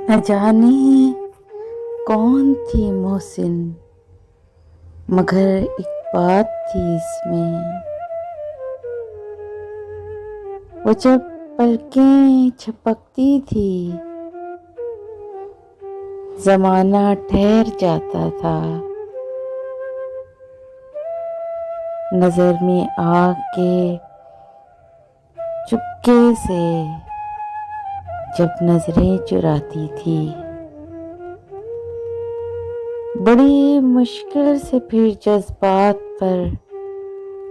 न जाने कौन थी मोहसिन, मगर एक बात थी इसमें। वो जब पलकें झपकती थी, जमाना ठहर जाता था। नजर में आके चुपके से जब नजरें चुराती थी, बड़ी मुश्किल से फिर जज्बात पर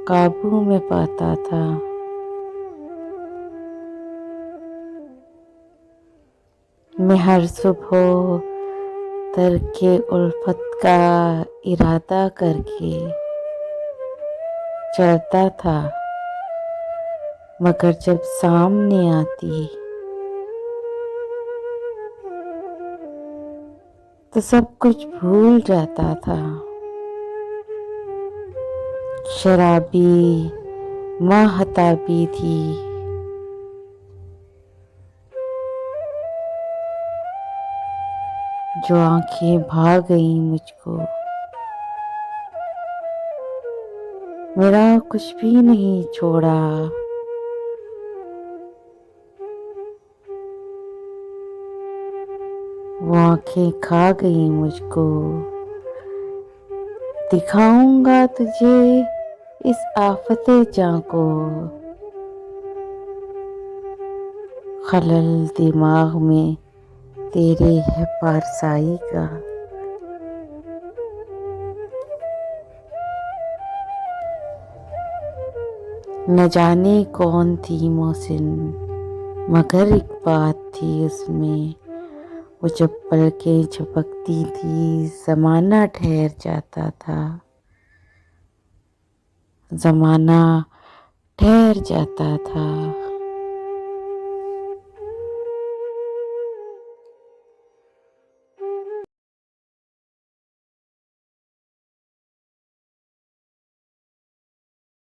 काबू में पाता था। मैं हर सुबह तरके उल्फत का इरादा करके चलता था, मगर जब सामने आती तो सब कुछ भूल जाता था। शराबी माहताबी थी, जो आंखें भा गई मुझको। मेरा कुछ भी नहीं छोड़ा, वो आंखें खा गई मुझको। दिखाऊंगा तुझे इस आफते जां को, खलल दिमाग में तेरे है पारसाई का। न जाने कौन थी मोहसिन, मगर एक बात थी उसमें। वो जब पलकें झपकती थी, जमाना ठहर जाता था। जमाना ठहर जाता था।